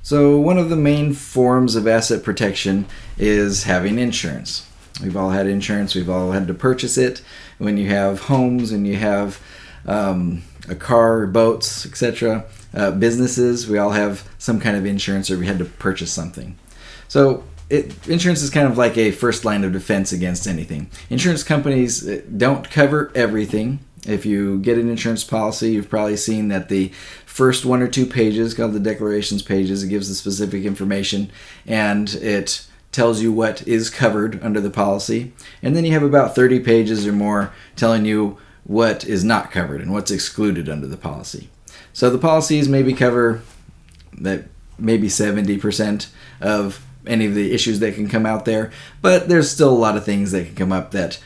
So one of the main forms of asset protection is having insurance. We've all had insurance. We've all had to purchase it. When you have homes and you have a car, boats, etc., businesses, we all have some kind of insurance, or we had to purchase something. So insurance is kind of like a first line of defense against anything. Insurance companies don't cover everything. If you get an insurance policy, you've probably seen that the first 1 or 2 pages, called the declarations pages, it gives the specific information and it tells you what is covered under the policy. And then you have about 30 pages or more telling you what is not covered and what's excluded under the policy. So the policies maybe cover that maybe 70% of any of the issues that can come out there, but there's still a lot of things that can come up that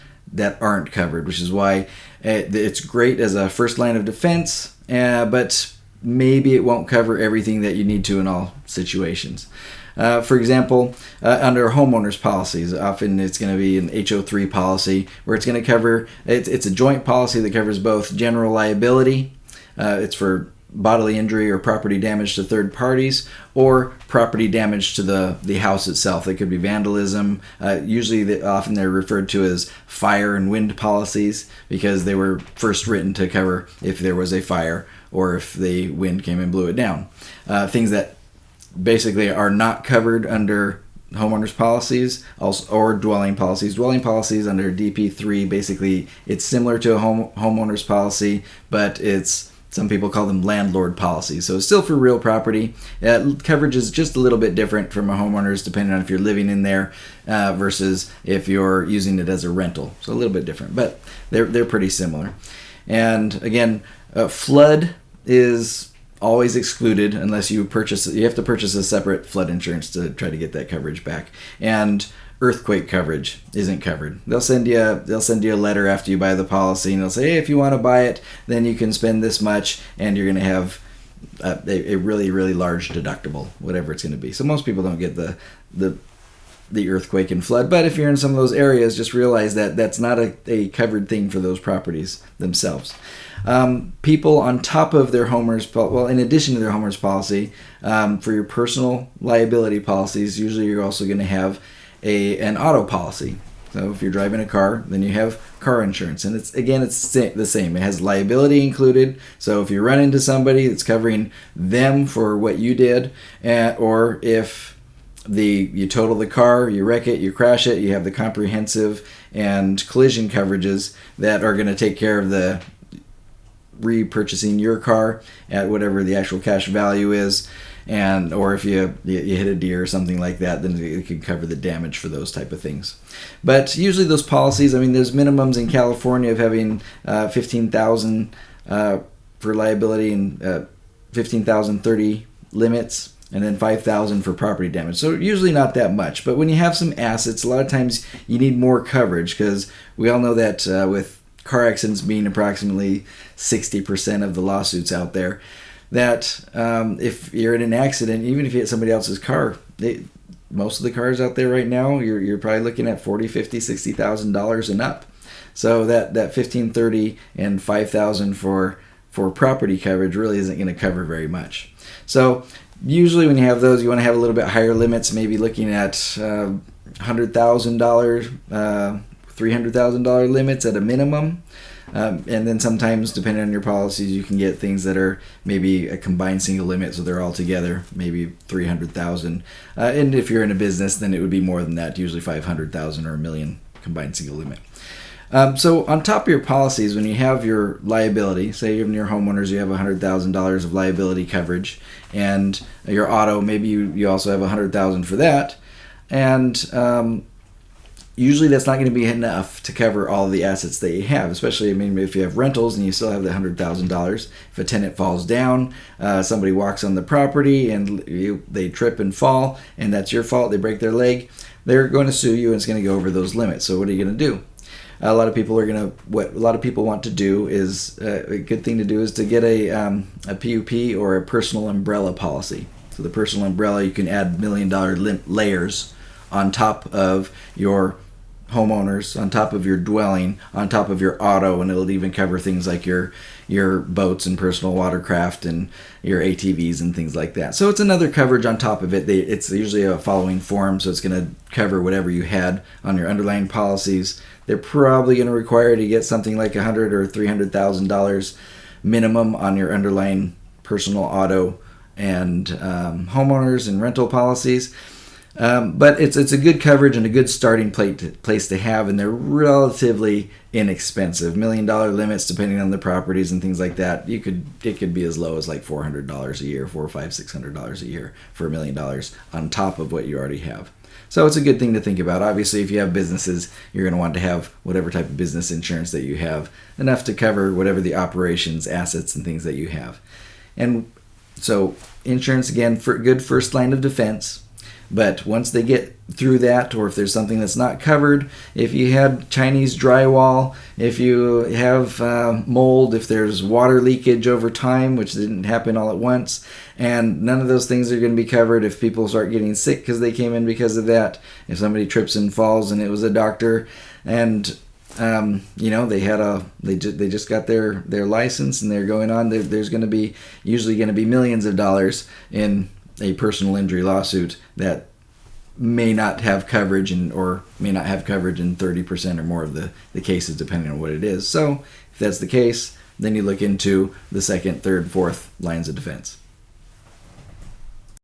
aren't covered, which is why it's great as a first line of defense, but maybe it won't cover everything that you need to in all situations. For example, under homeowners policies, often it's going to be an HO3 policy where it's going to cover, it's a joint policy that covers both general liability, it's for bodily injury or property damage to third parties, or property damage to the house itself. It could be vandalism. Usually often they're referred to as fire and wind policies because they were first written to cover if there was a fire or if the wind came and blew it down. Things that basically are not covered under homeowners policies or dwelling policies. Dwelling policies under DP3, basically it's similar to a homeowners policy, but some people call them landlord policies. So it's still for real property. Coverage is just a little bit different from a homeowner's depending on if you're living in there versus if you're using it as a rental. So a little bit different, but they're pretty similar. And again, flood is always excluded unless you have to purchase a separate flood insurance to try to get that coverage back. And earthquake coverage isn't covered. They'll send you a letter after you buy the policy, and they'll say, hey, if you want to buy it, then you can spend this much, and you're going to have a really, really large deductible, whatever it's going to be. So most people don't get the earthquake and flood, but if you're in some of those areas, just realize that that's not a covered thing for those properties themselves. People on top of their in addition to their homeowners policy, for your personal liability policies, usually you're also going to have an auto policy. So if you're driving a car, then you have car insurance, and it's the same. It has liability included. So if you run into somebody, it's covering them for what you did, or if you total the car, you wreck it, you crash it, you have the comprehensive and collision coverages that are going to take care of the repurchasing your car at whatever the actual cash value is. Or if you hit a deer or something like that, then it can cover the damage for those type of things. But usually those policies, there's minimums in California of having $15,000 for liability and $15,030 limits, and then $5,000 for property damage. So usually not that much. But when you have some assets, a lot of times you need more coverage, because we all know that with car accidents being approximately 60% of the lawsuits out there, that if you're in an accident, even if you hit somebody else's car, most of the cars out there right now, you're probably looking at $40,000, $50,000, $60,000 and up. So that $1,530 and $5,000 for property coverage really isn't going to cover very much. So usually when you have those, you want to have a little bit higher limits, maybe looking at $100,000, $300,000 limits at a minimum. And then sometimes, depending on your policies, you can get things that are maybe a combined single limit, so they're all together, maybe $300,000. And if you're in a business, then it would be more than that, usually $500,000 or $1 million combined single limit. So on top of your policies, when you have your liability, say in your homeowners you have $100,000 of liability coverage, and your auto, maybe you also have $100,000 for that, and usually that's not going to be enough to cover all the assets that you have, especially, if you have rentals and you still have the $100,000. If a tenant falls down, somebody walks on the property and they trip and fall, and that's your fault, they break their leg, they're going to sue you, and it's going to go over those limits. So what are you going to do? What a lot of people want to do is, a good thing to do is to get a PUP or a personal umbrella policy. So the personal umbrella, you can add $1 million layers on top of your homeowners, on top of your dwelling, on top of your auto, and it'll even cover things like your boats and personal watercraft and your ATVs and things like that. So it's another coverage on top of it. It's usually a following form, so it's going to cover whatever you had on your underlying policies. They're probably going to require you to get something like $100,000 or $300,000 minimum on your underlying personal auto and homeowners and rental policies. But it's a good coverage and a good starting place to have, and they're relatively inexpensive. $1 million limits, depending on the properties and things like that. It could be as low as like $400 a year, $400, $500, $600 a year for $1 million on top of what you already have. So it's a good thing to think about. Obviously, if you have businesses, you're going to want to have whatever type of business insurance that you have, enough to cover whatever the operations, assets, and things that you have. And so insurance, again, for good first line of defense. But once they get through that, or if there's something that's not covered, if you had Chinese drywall, if you have mold, if there's water leakage over time, which didn't happen all at once, and none of those things are going to be covered if people start getting sick because they came in because of that, if somebody trips and falls and it was a doctor, and they just got their license and they're going on, there's going to be usually going to be millions of dollars in a personal injury lawsuit that may not have coverage or may not have coverage in 30% or more of the cases, depending on what it is. So if that's the case, then you look into the second, third, fourth lines of defense.